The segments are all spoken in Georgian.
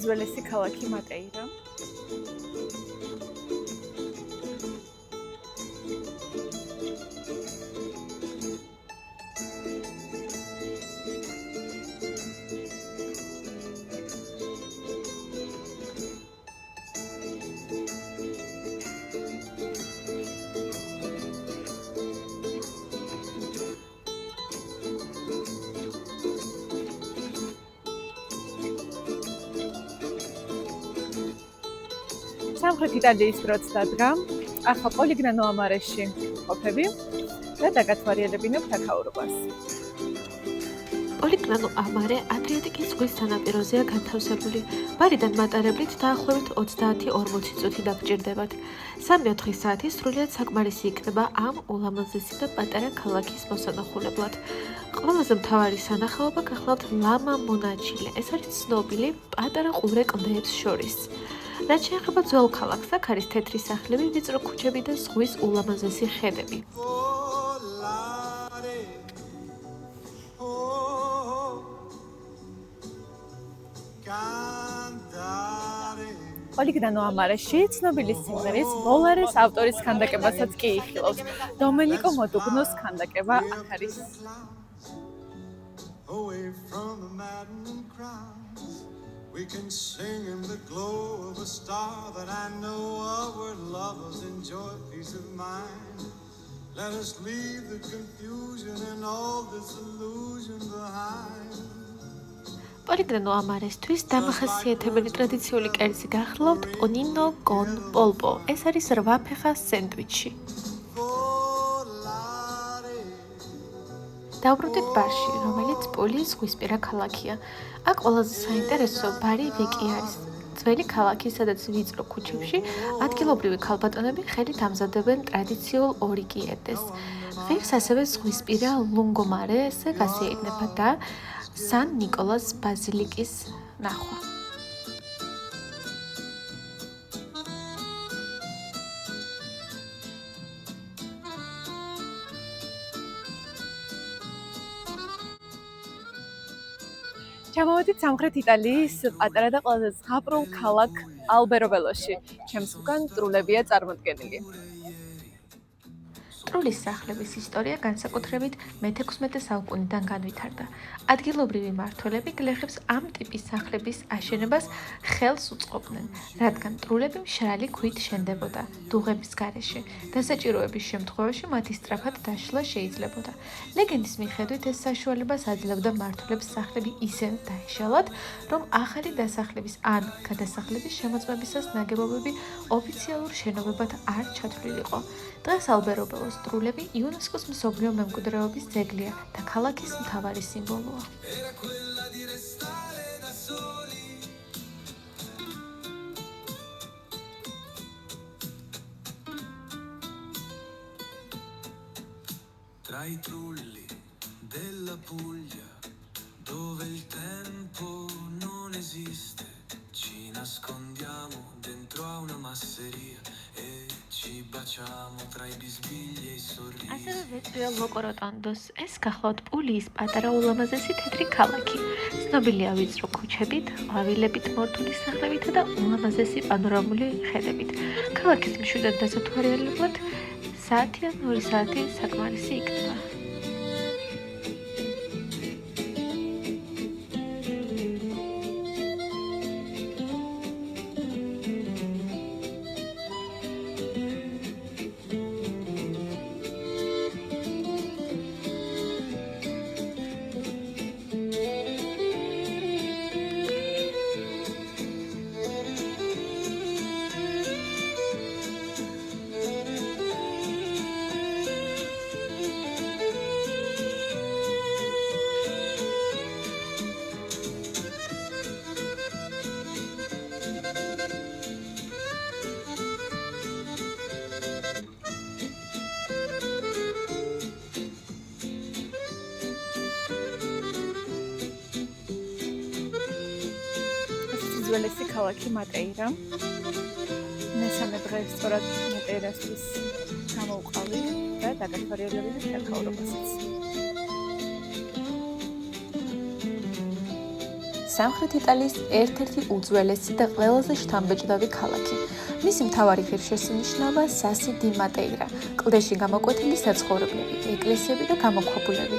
უძველესი ქალაქი მატეირა. სამხრეთ იტალიის დროც დადგა, ახლა პოლიგნანო ამარეში ყოფები და დაგათვალიერებინებ თაქაურობას. პოლიგნანო ამარე ადრიატიკის ზღვის სანაპიროზეა განთავსებული. ბარიდან მატარებლით დაახლოებით 30-40 წუთი დაგჭირდებათ. 3-4 საათი სრულიად საკმარისი იქნება ამ ულამაზესი და პატარა ქალაქის მოსანახულებლად. ყველაზე მთავარი სანახაობა გახლავთ ლამა მონაჩილე. ეს არის ცნობილი პატარა ყურე კლდეებს შორის. რაც შეეხება ძველ ქალაქს, აქ არის თეთრი სახლები, ვიწრო ქუჩები და ზღვის ულამაზესი ხედები. პოლიგნანო ამარეში ცნობილი სიმღერის „ვოლარის“ ავტორის ქანდაკებასაც კი იხილავს. დომენიკო მოდუგნოს ქანდაკება აქ არის. We can sing in the glow of a star that I know of where lovers enjoy peace of mind. Let us leave the confusion and all disillusion behind. პოლიგნანო ამარესთვის დამახასიათებელი ტრადიციული კერძი გახლავთ პონინო კონ პოლპო. ეს არის 8 ფეხა სენდვიჩი. დავბრუნდით ბარში, რომელიც პოლიის ზღვისპირა ქალაქია. აქ ყველაზე საინტერესო ბარი ვიკი არის. ძველი ქალაქი, სადაც ვიწრო ქუჩებში ადგილობრივი ქალბატონები ხელით ამზადებენ ტრადიციულ ორიგიეტეს. ღირს ასევე ზღვისპირა ლუნგომარეზე გასეირნება და სან ნიკოლას ბაზილიკის ნახვა. ჩამოვედით სამხრეთ იტალიის პატარა და ყველაზე ზღაპრულ ქალაქ ალბერობელოში. ჩემს უკან ტრულებია წარმოდგენილი. ტრულის სახლების ისტორია განსაკუთრებით მე-16 საუკუნიდან განვითარდა. ადგილობრივი მმართველები გლეხებს ამ ტიპის სახლების აშენებას ხელს უწყობდნენ, რადგან ტრულები მშრალი ქვით შენდებოდა დუღების გარეშე. დასაჭიროების შემთხვევაში მათი სწრაფად დაშლა შეიძლებოდა. ლეგენდის მიხედვით ეს საშუალებას აძლევდა მმართველებს სახლები ისე დაეშალათ, რომ ახალი დასახლების ან გადასახლების შემოწმებისას ნაგებობები ოფიციალურ შენობებად არ ჩათვლილიყო. დღეს ალბერობელოს ტრულები იუნესკოს მსოფლიო მემკვიდრეობის ძეგლია და ქალაქის მთავარი სიმბოლოა. Tra i trulli della Puglia, dove il tempo non esiste, ci nascondiamo dentro a una masseria e ci baciamo tra i bisbigli e i sorrisi. ასევე ვეწვია ლოკოროტონდოს. ეს გახლავთ პულიის პატარა ულამაზესი თეთრი ქალაქი. ცნობილია ვიწრო ქუჩებით, ყვავილებით მორთული სახლებითა და ულამაზესი პანორამული ხედებით. ქალაქის მშვიდად დასათვალიერებლად საათი ან 2 საათი საკმარისი იქნება. უძველესი ქალაქი მატეირა. მესამე დღეს სწორად მატეირასთვის გამოვყავი და დაგათვალიერებინებ თაქაურობასაც. სამხრეთ იტალიის ერთ-ერთი უძველესი და ყველაზე შთამბეჭდავი ქალაქი. მისი მთავარი ღირსშესანიშნაობაა სასი დი მატეირა, კლდეში გამოკვეთილი საცხოვრებლები, ეკლესიები და გამოქვაბულები.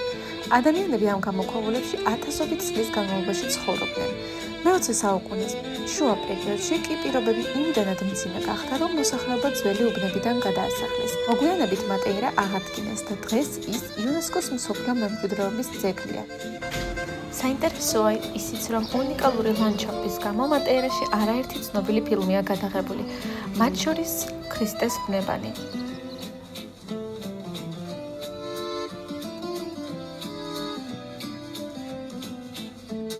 ადამიანები ამ გამოქვაბულებში ათასობით წლის განმავლობაში ცხოვრობდნენ. მე-20 საუკუნის შუა პერიოდში კი პირობები იმდენად მძიმე გახდა, რომ მოსახლეობა ძველი უბნებიდან გადაასახლეს. მოგვიანებით მატეირა აღადგინეს და დღეს ის იუნესკოს მსოფლიო მემკვიდრეობის ძეგლია. საინტერესოა ისიც, რომ უნიკალური ლანდშაფტის გამო მატეირაში არაერთი ცნობილი ფილმია გადაღებული, მათ შორის ქრისტეს ბნებანი.